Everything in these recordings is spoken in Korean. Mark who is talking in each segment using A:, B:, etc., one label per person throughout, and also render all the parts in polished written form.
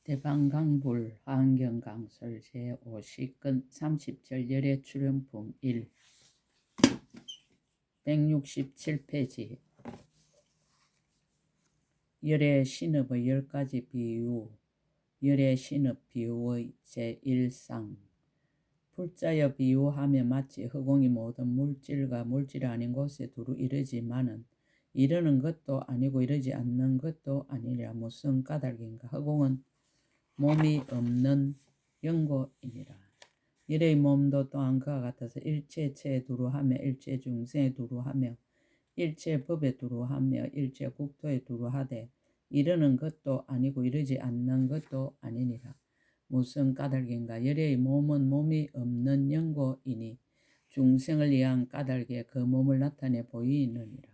A: 대방강불 환경강설 제50근 30절 열애 출연품 1 167페이지 열애 신업의 10가지 비유 열애 신업 비유의 제1상 불자여 비유하며 마치 허공이 모든 물질과 물질 아닌 곳에 두루 이르지만은 이르는 것도 아니고 이르지 않는 것도 아니라 무슨 까닭인가. 허공은 몸이 없는 영고이니라. 열의 몸도 또한 그와 같아서 일체체에 두루하며 일체 중생에 두루하며 일체 법에 두루하며 일체 국토에 두루하되 이르는 것도 아니고 이르지 않는 것도 아니니라. 무슨 까닭인가. 열의 몸은 몸이 없는 영고이니 중생을 위한 까닭에 그 몸을 나타내 보이느니라.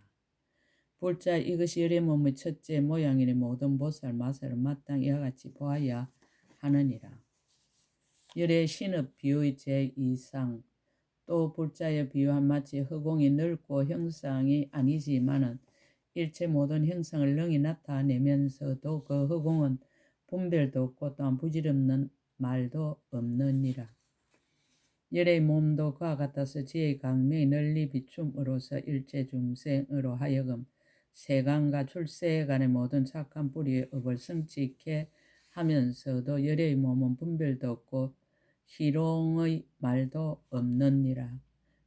A: 불자 이것이 열의 몸의 첫째 모양이니 모든 보살 마살은 마땅히 이와 같이 보아야 하느니라. 열의 신업 비유의 제2상 또 불자의 비유한 마치 허공이 넓고 형상이 아니지만은 일체 모든 형상을 능히 나타내면서도 그 허공은 분별도 없고 또한 부질없는 말도 없느니라. 열의 몸도 그와 같아서 지혜의 강명이 널리 비춤으로써 일체 중생으로 하여금 세간과 출세간의 모든 착한 뿌리의 업을 성취케 하면서도 열의 몸은 분별도 없고 희롱의 말도 없느니라.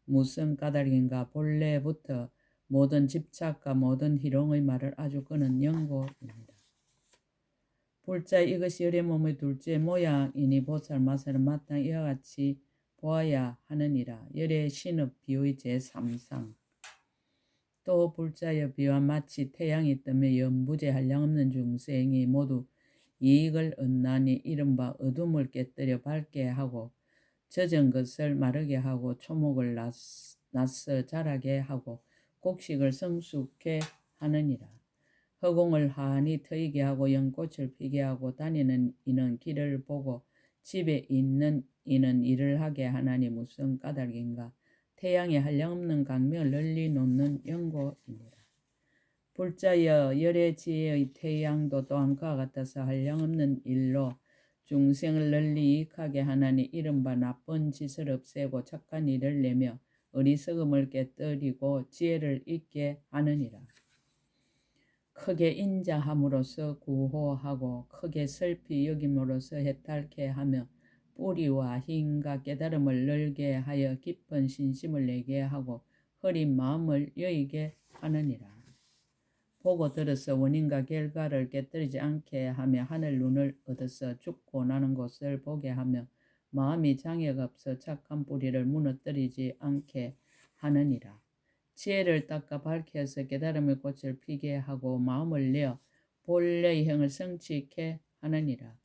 A: 무슨 까닭인가. 본래부터 모든 집착과 모든 희롱의 말을 아주 끄는 영고입니다. 불자 이것이 열의 몸의 둘째 모양이니 보살 마살은 마땅히 이와 같이 보아야 하느니라. 열의 신업 비유의 제3상 또 불자여 비유한 마치 태양이 뜨며 연부제 한량없는 중생이 모두 이익을 얻나니 이른바 어둠을 깨뜨려 밝게 하고 젖은 것을 마르게 하고 초목을 낳서 자라게 하고 곡식을 성숙케 하느니라. 허공을 환히 트이게 하고 연꽃을 피게 하고 다니는 이는 길을 보고 집에 있는 이는 일을 하게 하나니 무슨 까닭인가. 태양이 한량없는 강명을 널리 놓는 영고입니다. 불자여 열의 지혜의 태양도 또한 그와 같아서 한량없는 일로 중생을 널리 이익하게 하나니 이른바 나쁜 짓을 없애고 착한 일을 내며 어리석음을 깨뜨리고 지혜를 잊게 하느니라. 크게 인자함으로써 구호하고 크게 슬피 여김으로써 해탈케 하며 뿌리와 힘과 깨달음을 늘게 하여 깊은 신심을 내게 하고 흐린 마음을 여의게 하느니라. 보고 들어서 원인과 결과를 깨뜨리지 않게 하며 하늘 눈을 얻어서 죽고 나는 곳을 보게 하며 마음이 장애가 없어 착한 뿌리를 무너뜨리지 않게 하느니라. 지혜를 닦아 밝게 해서 깨달음의 꽃을 피게 하고 마음을 내어 본래의 형을 성취케 하느니라.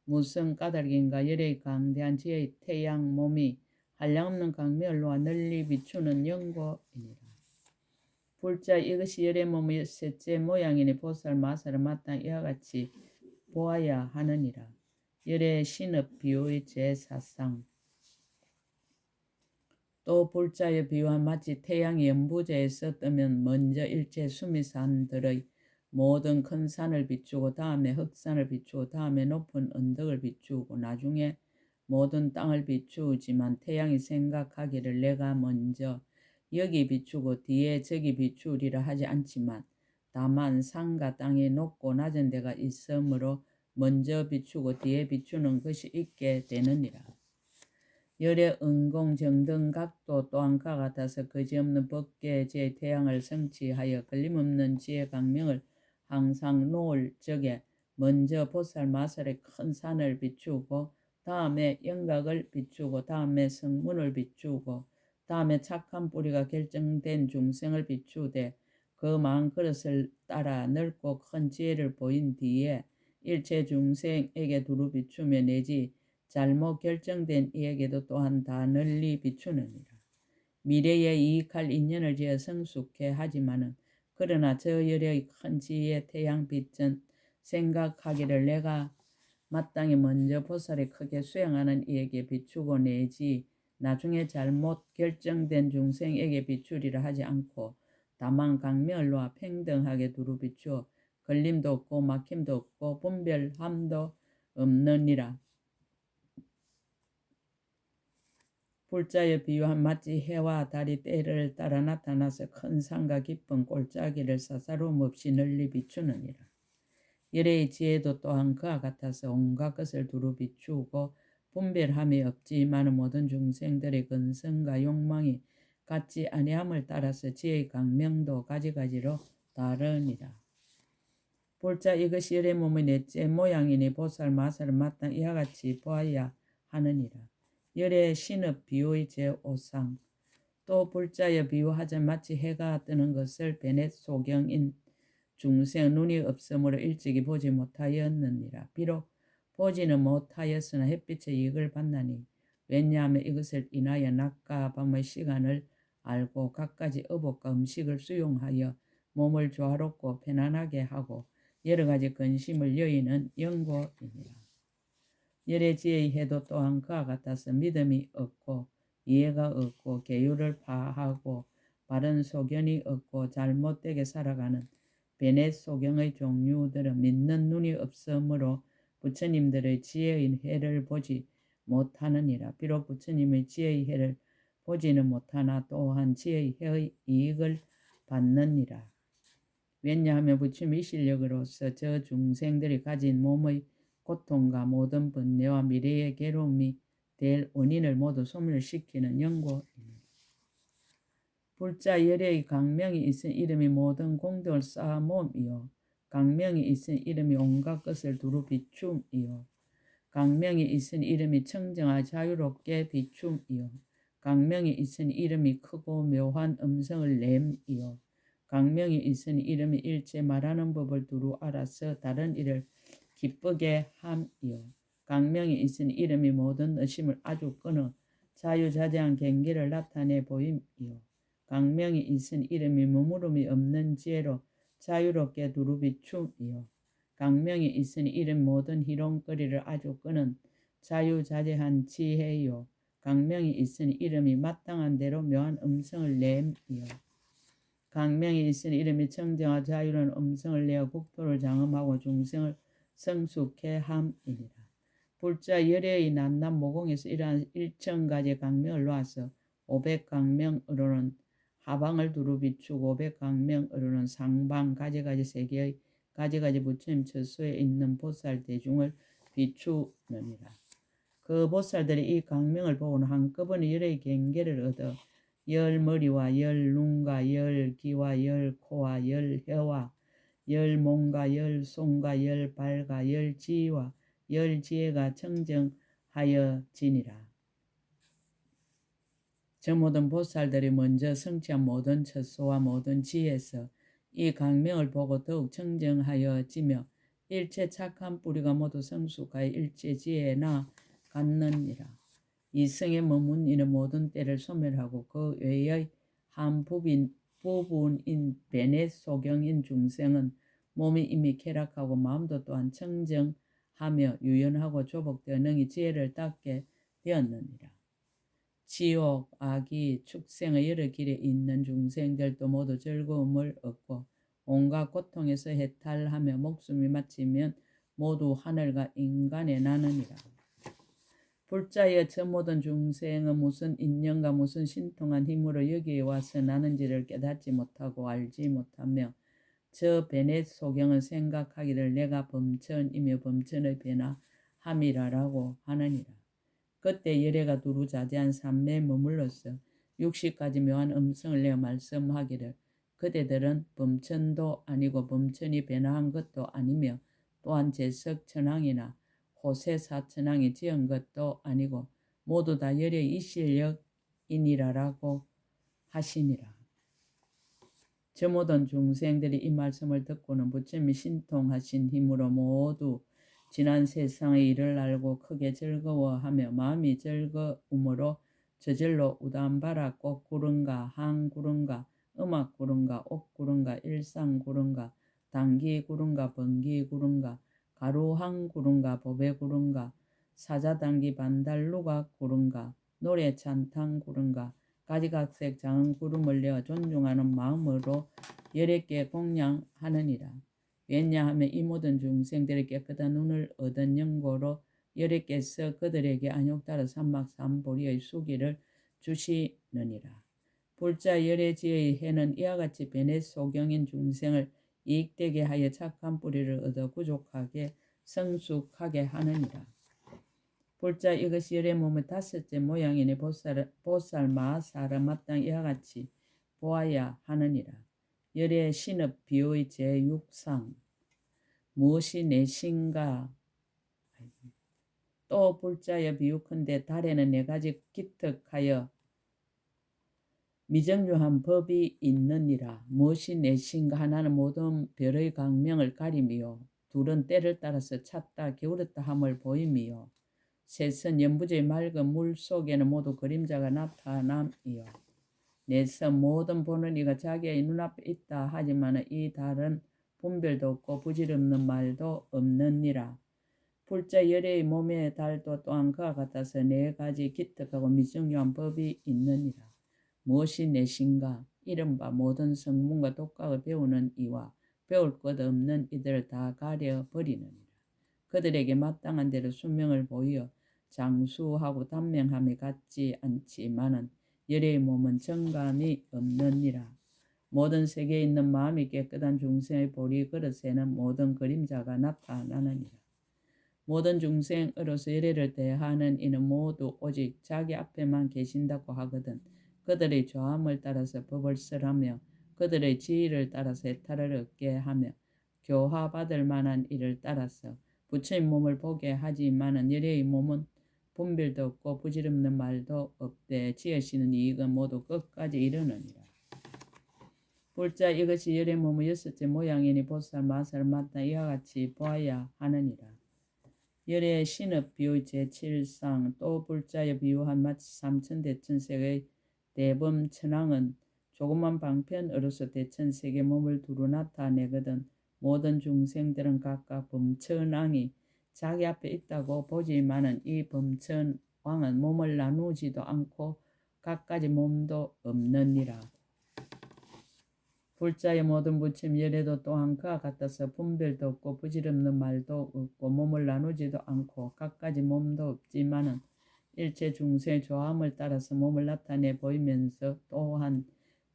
A: 무슨 까닭인가. 열의 강대한 지혜의 태양 몸이 한량없는 강명을 놓아 널리 비추는 영고이니라. 불자 이것이 열의 몸의 셋째 모양이니 보살 마살은 마땅히 이와 같이 보아야 하느니라. 열의 신업 비유의 제4상 또 불자의 비유한 마치 태양이 연부제에서 뜨면 먼저 일체 수미산들의 모든 큰 산을 비추고 다음에 흑산을 비추고 다음에 높은 언덕을 비추고 나중에 모든 땅을 비추지만 태양이 생각하기를 내가 먼저 여기 비추고 뒤에 저기 비추리라 하지 않지만 다만 산과 땅이 높고 낮은 데가 있으므로 먼저 비추고 뒤에 비추는 것이 있게 되느니라. 열의 은공 정등각도 또한 그와 같아서 거지없는 법계 제 태양을 성취하여 걸림없는 지혜 강명을 항상 놓을 적에 먼저 보살 마살의 큰 산을 비추고 다음에 영각을 비추고 다음에 성문을 비추고 다음에 착한 뿌리가 결정된 중생을 비추되 그 마음 그릇을 따라 넓고 큰 지혜를 보인 뒤에 일체 중생에게 두루 비추며 내지 잘못 결정된 이에게도 또한 다 널리 비추느니라. 미래에 이익할 인연을 지어 성숙해 하지만은 그러나 저 열의 큰 지혜의 태양빛은 생각하기를 내가 마땅히 먼저 보살이 크게 수행하는 이에게 비추고 내지 나중에 잘못 결정된 중생에게 비추리라 하지 않고 다만 강명을 놓아 평등하게 두루 비추어 걸림도 없고 막힘도 없고 분별함도 없느니라. 불자여 비유한 마치 해와 달이 때를 따라 나타나서 큰 산과 깊은 골짜기를 사사로움 없이 널리 비추느니라. 열의 지혜도 또한 그와 같아서 온갖 것을 두루 비추고 분별함이 없지만 모든 중생들의 근성과 욕망이 같지 아니함을 따라서 지혜의 강명도 가지가지로 다르니라. 볼자 이것이 열의 몸의 넷째 모양이니 보살 마살을 마땅 이와 같이 보아야 하느니라. 열의 신업 비유의 제5상 또 불자여 비유하자 마치 해가 뜨는 것을 베넷 소경인 중생 눈이 없으므로 일찍이 보지 못하였느니라. 비록 보지는 못하였으나 햇빛의 이익을 받나니 왜냐하면 이것을 인하여 낮과 밤의 시간을 알고 갖가지 의복과 음식을 수용하여 몸을 조화롭고 편안하게 하고 여러 가지 근심을 여의는 연고이니라. 열의 지혜의 해도 또한 그와 같아서 믿음이 없고 이해가 없고 계율을 파하고 바른 소견이 없고 잘못되게 살아가는 베넷 소경의 종류들은 믿는 눈이 없으므로 부처님들의 지혜의 해를 보지 못하느니라. 비록 부처님의 지혜의 해를 보지는 못하나 또한 지혜의 해의 이익을 받느니라. 왜냐하면 부처님의 실력으로서 저 중생들이 가진 몸의 고통과 모든 번뇌와 미래의 괴로움이 될 원인을 모두 소멸시키는 연고입니다. 불자 열의 강명이 있은 이름이 모든 공덕을 쌓아 모음이요 강명이 있은 이름이 온갖 것을 두루 비춤이요 강명이 있은 이름이 청정하 자유롭게 비춤이요 강명이 있은 이름이 크고 묘한 음성을 냄이요 강명이 있은 이름이 일체 말하는 법을 두루 알아서 다른 일을 기쁘게 함이요 강명이 있은 이름이 모든 의심을 아주 끊어 자유자재한 경계를 나타내 보임이요 강명이 있은 이름이 머무름이 없는 지혜로 자유롭게 두루 비춤이요 강명이 있은 이름 모든 희롱거리를 아주 끄는 자유자재한 지혜요 강명이 있은 이름이 마땅한 대로 묘한 음성을 냄이요 강명이 있은 이름이 청정하 자유로운 음성을 내어 국토를 장엄하고 중생을 성숙해 함이니라. 불자 열애의 난남 모공에서 이러한 1000가지 강명을 놓아서 500강명으로는 하방을 두루 비추고 500강명으로는 상방 가지가지 세계의 가지가지 부처님 처소에 있는 보살 대중을 비추느니라. 그 보살들이 이 강명을 보고는 한꺼번에 열의 경계를 얻어 열 머리와 열 눈과 열 귀와 열 코와 열 혀와 열 몸과 열 손과 열 발과 열 지와 열 지혜가 청정하여지니라. 저 모든 보살들이 먼저 성취한 모든 처소와 모든 지혜에서 이 강명을 보고 더욱 청정하여지며 일체 착한 뿌리가 모두 성숙하여 일체 지혜나 갖느니라. 이 성에 머문 이는 모든 때를 소멸하고 그 외의 한 부분인 베넷 소경인 중생은 몸이 이미 쾌락하고 마음도 또한 청정하며 유연하고 조복되어 능히 지혜를 닦게 되었느니라. 지옥, 악이, 축생의 여러 길에 있는 중생들도 모두 즐거움을 얻고 온갖 고통에서 해탈하며 목숨이 마치면 모두 하늘과 인간에 나느니라. 불자여 저 모든 중생은 무슨 인연과 무슨 신통한 힘으로 여기에 와서 나는지를 깨닫지 못하고 알지 못하며 저 베넷 소경은 생각하기를 내가 범천이며 범천의 변화함이라라고 하느니라. 그때 열애가 두루 자제한 산매에 머물러서 60가지 묘한 음성을 내어 말씀하기를 그대들은 범천도 아니고 범천이 변화한 것도 아니며 또한 제석천왕이나 호세사천왕이 지은 것도 아니고 모두 다 열의 이실력이니라라고 하시니라. 저 모든 중생들이 이 말씀을 듣고는 부처님이 신통하신 힘으로 모두 지난 세상의 일을 알고 크게 즐거워하며 마음이 즐거움으로 저절로 우담바라 꽃구른가 항구른가 음악구른가 옥구른가 일상구른가 당기구른가 번기구른가 가루항구른가 보배구른가 사자당기 반달루가 구른가 노래찬탕구른가 가지각색 작은 구름을 내어 존중하는 마음으로 열애께 공양하느니라. 왜냐하면 이 모든 중생들이 깨끗한 눈을 얻은 연고로 여래께서 그들에게 안욕따라 삼막삼보리의 수기를 주시느니라. 불자 열애지의 해는 이와 같이 베넷 소경인 중생을 이익되게 하여 착한 뿌리를 얻어 구족하게 성숙하게 하느니라. 불자 이것이 열의 몸의 다섯째 모양이니 보살 마사르 마땅 이와 같이 보아야 하느니라. 열의 신업 비유의 제6상 무엇이 내신가. 또 불자여 비유컨대 달에는 4가지 기특하여 미정유한 법이 있느니라. 무엇이 내신가. 하나는 모든 별의 강명을 가리미요. 둘은 때를 따라서 찼다 게으르다 함을 보임이요. 셋은 연부지의 맑은 물 속에는 모두 그림자가 나타남이요. 넷은 모든 보는 이가 자기의 눈앞에 있다 하지만 이 달은 분별도 없고 부질없는 말도 없느니라. 불자 열의 몸의 달도 또한 그와 같아서 4가지 기특하고 미정유한 법이 있느니라. 무엇이 내신가. 이른바 모든 성문과 독학을 배우는 이와 배울 것 없는 이들을 다 가려버리느니라. 그들에게 마땅한 대로 순명을 보여 장수하고 단명함이 같지 않지만은 열의 몸은 정감이 없느니라. 모든 세계에 있는 마음이 깨끗한 중생의 보리 그릇에는 모든 그림자가 나타나느니라. 모든 중생으로서 열애를 대하는 이는 모두 오직 자기 앞에만 계신다고 하거든 그들의 조함을 따라서 법을 설하며 그들의 지위를 따라서 해탈을 얻게 하며 교화받을 만한 일을 따라서 부처의 몸을 보게 하지만은 열애의 몸은 분별도 없고 부질없는 말도 없되 지으시는 이익은 모두 끝까지 이르느니라. 불자 이것이 열의 몸의 6째 모양이니 보살 마살 마땅 이와 같이 보아야 하느니라. 열의 신업 비유 제7상 또 불자여 비유한 마치 삼천대천색의 대범 천왕은 조그만 방편으로서 대천색의 몸을 두루 나타내거든 모든 중생들은 각각 범천왕이 자기 앞에 있다고 보지만은 이 범천왕은 몸을 나누지도 않고 갖가지 몸도 없느니라. 불자의 모든 부처님 열애도 또한 그와 같아서 분별도 없고 부질없는 말도 없고 몸을 나누지도 않고 갖가지 몸도 없지만은 일체 중생의 조함을 따라서 몸을 나타내 보이면서 또한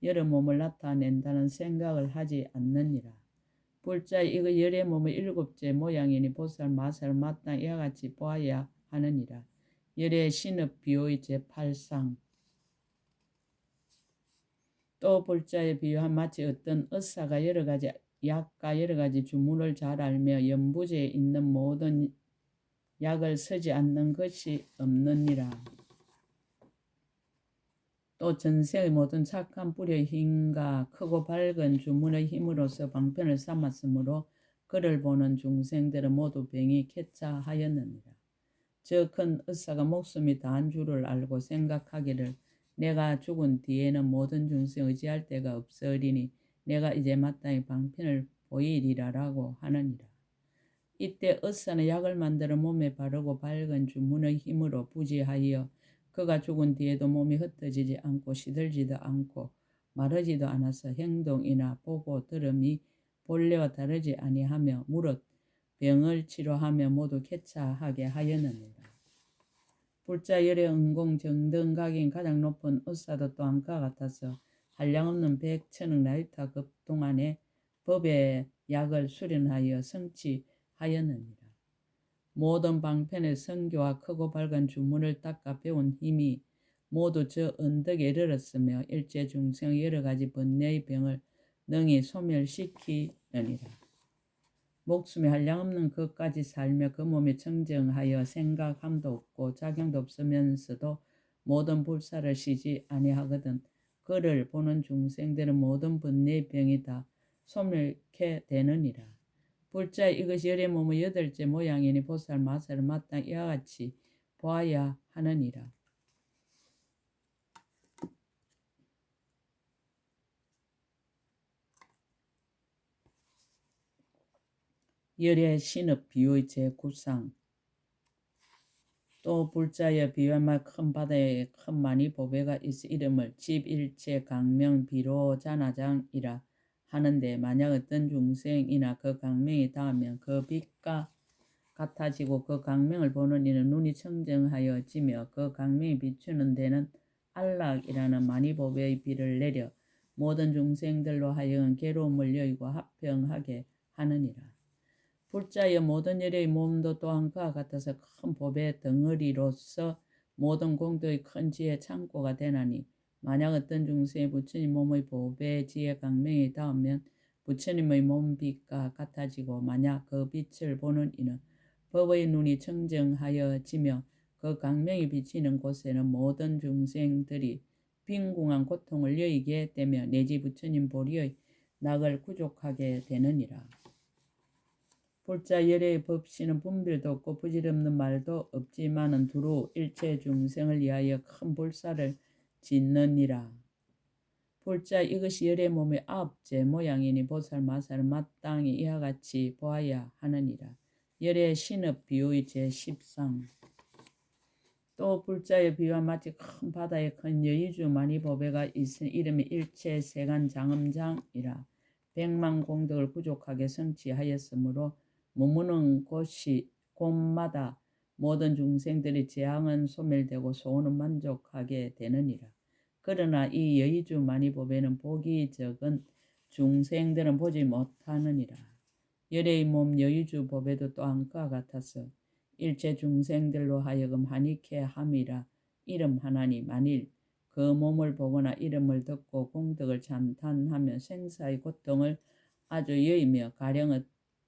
A: 여러 몸을 나타낸다는 생각을 하지 않느니라. 불자의 이거 열의 몸의 7째 모양이니 보살 마살 마땅 이와 같이 보아야 하느니라. 열의 신업 비유의 제8상 또 불자에 비유한 마치 어떤 의사가 여러가지 약과 여러가지 주문을 잘 알며 연부제에 있는 모든 약을 쓰지 않는 것이 없느니라. 또 전생의 모든 착한 뿌리의 힘과 크고 밝은 주문의 힘으로서 방편을 삼았으므로 그를 보는 중생들은 모두 병이 쾌차하였느니라. 저 큰 의사가 목숨이 다한 줄을 알고 생각하기를 내가 죽은 뒤에는 모든 중생 의지할 데가 없으리니 내가 이제 마땅히 방편을 보이리라라고 하느니라. 이때 의사는 약을 만들어 몸에 바르고 밝은 주문의 힘으로 부지하여 그가 죽은 뒤에도 몸이 흩어지지 않고 시들지도 않고 마르지도 않아서 행동이나 보고 들음이 본래와 다르지 아니하며 무릇 병을 치료하며 모두 쾌차하게 하였느니라. 불자 열의 은공 정등각인 가장 높은 의사도 또한 그와 같아서 한량없는 100천억 라이타 급 동안에 법의 약을 수련하여 성취하였느니라. 모든 방편의 성교와 크고 밝은 주문을 닦아 배운 힘이 모두 저 언덕에 이르렀으며 일체 중생의 여러 가지 번뇌의 병을 능히 소멸시키느니라. 목숨이 한량없는 것까지 살며 그 몸이 청정하여 생각함도 없고 작용도 없으면서도 모든 불사를 쉬지 아니하거든 그를 보는 중생들은 모든 번뇌의 병이 다 소멸케 되느니라. 불자 이것이 열의 몸의 8째 모양이니 보살 마살 마땅 이와 같이 보아야 하느니라. 열의 신업 비유의 제9상 또 불자여 비유한 말 큰 바다에 큰 많이 보배가 있어 이름을 집일체 강명 비로자나장이라 하는데 만약 어떤 중생이나 그 강명이 닿으면 그 빛과 같아지고 그 광명을 보는 이는 눈이 청정하여지며 그 광명이 비추는 데는 안락이라는 만이보배의 비를 내려 모든 중생들로 하여금 괴로움을 여의고 화평하게 하느니라. 불자여 모든 열의 몸도 또한 그와 같아서 큰 법의 덩어리로서 모든 공덕의 큰 지혜 창고가 되나니 만약 어떤 중생이 부처님 몸의 보배 지혜 강명이 닿으면 부처님의 몸빛과 같아지고 만약 그 빛을 보는 이는 법의 눈이 청정하여지며 그 강명이 비치는 곳에는 모든 중생들이 빈궁한 고통을 여의게 되며 내지 부처님 보리의 낙을 구족하게 되느니라. 불자 열의 법시는 분별도 없고 부질없는 말도 없지만은 두루 일체 중생을 위하여 큰 불사를 짓느니라. 불자 이것이 열의 몸의 아홉째 모양이니 보살 마살은 마땅히 이와 같이 보아야 하느니라. 열의 신업 비유의 제10상. 또 불자의 비유와 마치 큰 바다에 큰 여의주 만이보배가 있으니 이름이 일체 세간 장엄장이라. 백만 공덕을 부족하게 성취하였으므로 머무는 곳마다 모든 중생들이 재앙은 소멸되고 소원은 만족하게 되느니라. 그러나 이 여의주 만이보배는 보기 적은 중생들은 보지 못하느니라. 열의 몸 여의주 보배도 또한 그와 같아서 일체 중생들로 하여금 한익해 함이라. 이름 하나니 만일 그 몸을 보거나 이름을 듣고 공덕을 찬탄하며 생사의 고통을 아주 여의며 가령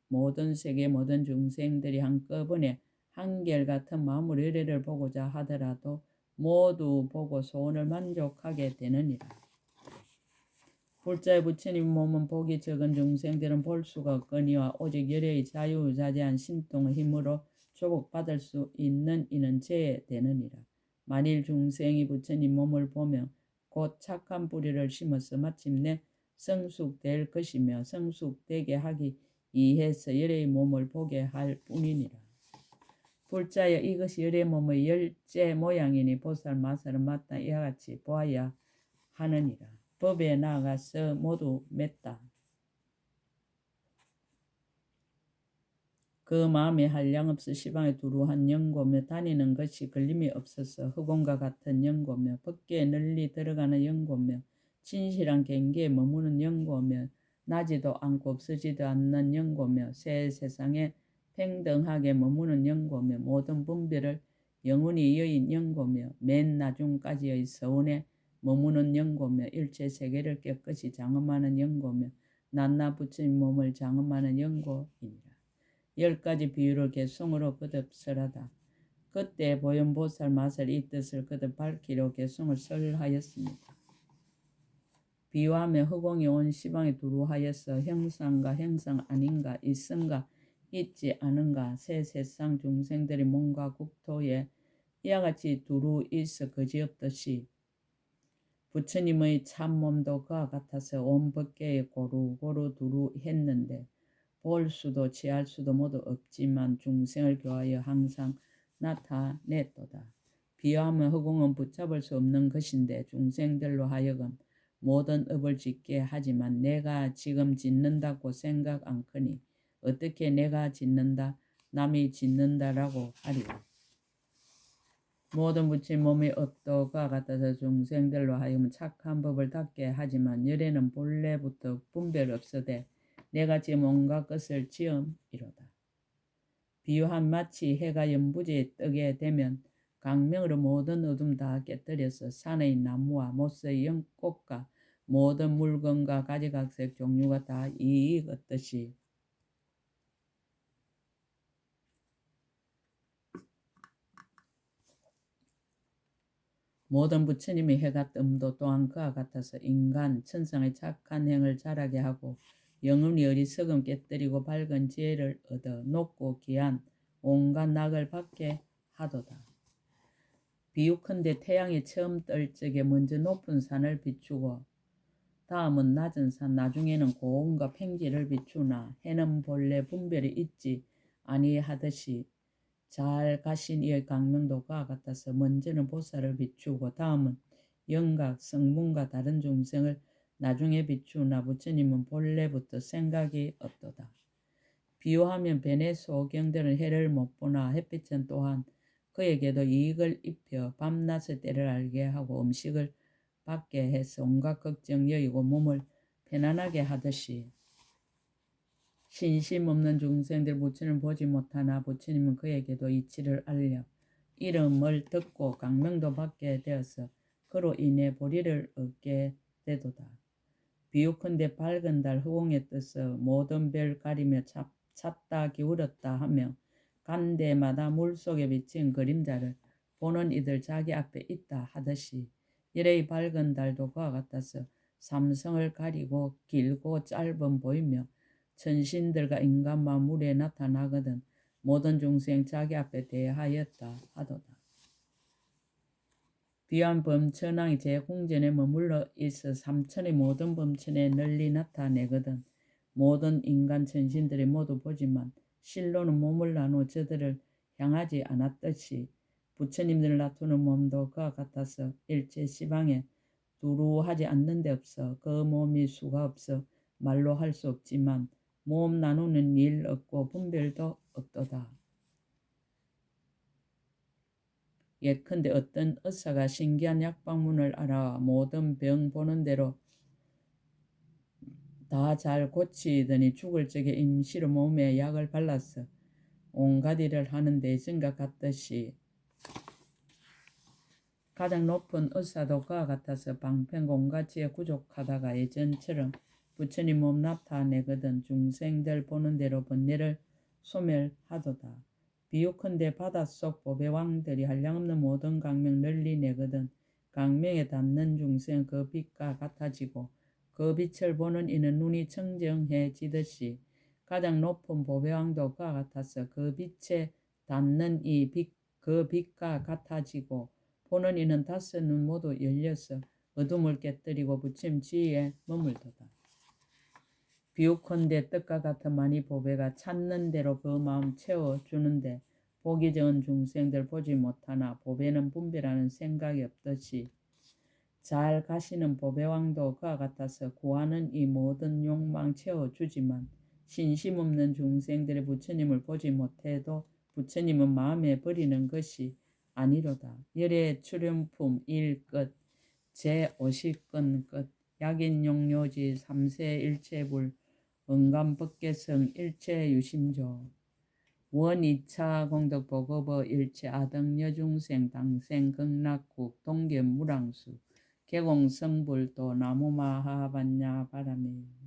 A: 모든 세계 모든 중생들이 한꺼번에 한결같은 마음으로 열애를 보고자 하더라도 모두 보고 소원을 만족하게 되느니라. 불자의 부처님 몸은 보기 적은 중생들은 볼 수가 없거니와 오직 열애의 자유자재한 신통의 힘으로 조복받을 수 있는 이는 제되느니라. 만일 중생이 부처님 몸을 보며 곧 착한 뿌리를 심어서 마침내 성숙될 것이며 성숙되게 하기 위해서 열의 몸을 보게 할 뿐이니라. 불자여 이것이 열의 몸의 열째 모양이니 보살 마살은 마땅히 이와 같이 보아야 하느니라. 법에 나아가서 모두 맺다. 그 마음에 한량없어 시방에 두루한 연고며 다니는 것이 걸림이 없어서 흑원과 같은 연고며 법계에 널리 들어가는 연고며 진실한 경계에 머무는 연고며 나지도 않고 없어지도 않는 연고며 새 세상에 평등하게 머무는 연고며 모든 분별을 영원히 여인 연고며 맨 나중까지의 서원에 머무는 연고며 일체 세계를 깨끗이 장엄하는 연고며 낱낱 부처님 몸을 장엄하는 연고이니라. 10가지 비유를 개송으로 거듭설하다. 그때 보현보살 마살 이 뜻을 거듭 밝히려 개송을 설하였습니다. 비유하며 허공이 온 시방에 두루하여서 형상과 형상 아닌가 있은가 있지 않은가 새 세상 중생들의 몸과 국토에 이와 같이 두루 있어 거지없듯이 부처님의 참몸도 그와 같아서 온 법계에 고루고루 두루 했는데 볼 수도 취할 수도 모두 없지만 중생을 교하여 항상 나타냈도다. 비유하면 허공은 붙잡을 수 없는 것인데 중생들로 하여금 모든 업을 짓게 하지만 내가 지금 짓는다고 생각 않거니 어떻게 내가 짓는다 남이 짓는다라고 하리요. 모든 부처님 몸의 업도 그와 같아서 중생들로 하여금 착한 법을 닦게 하지만 열에는 본래부터 분별 없으되 내가 지금 온갖 것을 지음이로다. 비유한 마치 해가 연부지에 뜨게 되면 강명으로 모든 어둠 다 깨뜨려서 산의 나무와 모스의 연꽃과 모든 물건과 가지각색 종류가 다 익었듯이 모든 부처님의 해가 뜸도 또한 그와 같아서 인간 천상의 착한 행을 자라게 하고 영혼이 어리석음 깨뜨리고 밝은 지혜를 얻어 높고 귀한 온갖 낙을 받게 하도다. 비유컨대 태양이 처음 뜰 적에 먼저 높은 산을 비추고 다음은 낮은 산 나중에는 고온과 평지를 비추나 해는 본래 분별이 있지 아니하듯이 잘 가신 이의 강명도 그와 같아서 먼저는 보살을 비추고 다음은 영각 성문과 다른 중생을 나중에 비추나 부처님은 본래부터 생각이 없도다. 비유하면 벤의 소경들은 해를 못 보나 햇빛은 또한 그에게도 이익을 입혀 밤낮의 때를 알게 하고 음식을 받게 해서 온갖 걱정 여의고 몸을 편안하게 하듯이 신심 없는 중생들 부처님을 보지 못하나 부처님은 그에게도 이치를 알려 이름을 듣고 강명도 받게 되어서 그로 인해 보리를 얻게 되도다. 비유컨대 밝은 달 허공의 뜻을 모든 별 가리며 찾다 기울였다 하며 간대마다 물속에 비친 그림자를 보는 이들 자기 앞에 있다 하듯이 이래의 밝은 달도 그와 같아서 삼성을 가리고 길고 짧은 보이며 천신들과 인간 만물에 나타나거든 모든 중생 자기 앞에 대하였다 하도다. 비유한 범천왕이 제 궁전에 머물러 있어 삼천의 모든 범천에 널리 나타내거든 모든 인간 천신들이 모두 보지만 실로는 몸을 나누어 저들을 향하지 않았듯이 부처님들을 나타내는 몸도 그와 같아서 일체 시방에 두루하지 않는 데 없어 그 몸이 수가 없어 말로 할 수 없지만 몸 나누는 일 없고 분별도 없도다. 예컨대 어떤 의사가 신기한 약방문을 알아 모든 병 보는 대로 다 잘 고치더니 죽을 적에 임시로 몸에 약을 발라서 온갖 일을 하는데 예전과 같듯이 가장 높은 의사도 그와 같아서 방편공가치에 구족하다가 예전처럼 부처님 몸 나타내거든 중생들 보는 대로 번뇌를 소멸하도다. 비유컨대 바닷속 보배왕들이 한량없는 모든 강명 널리 내거든 강명에 닿는 중생 그 빛과 같아지고 그 빛을 보는 이는 눈이 청정해지듯이 가장 높은 보배왕도 그와 같아서 그 빛에 닿는 이 그 빛과 같아지고 보는 이는 다섯 눈 모두 열려서 어둠을 깨뜨리고 부처님 지위에 머물도다. 비유컨대 뜻과 같은 많이 보배가 찾는 대로 그 마음 채워주는데 보기 좋은 중생들 보지 못하나 보배는 분별하는 생각이 없듯이 잘 가시는 보배왕도 그와 같아서 구하는 이 모든 욕망 채워주지만 신심 없는 중생들의 부처님을 보지 못해도 부처님은 마음에 버리는 것이 아니로다. 열의 출연품 1끝 제50권 끝 약인용료지 3세 일체불 은감법계성 일체유심조 원 2차 공덕보고버 일체 아등여중생 당생 극락국 동계무랑수 개공성불도 나무마하반야 바라미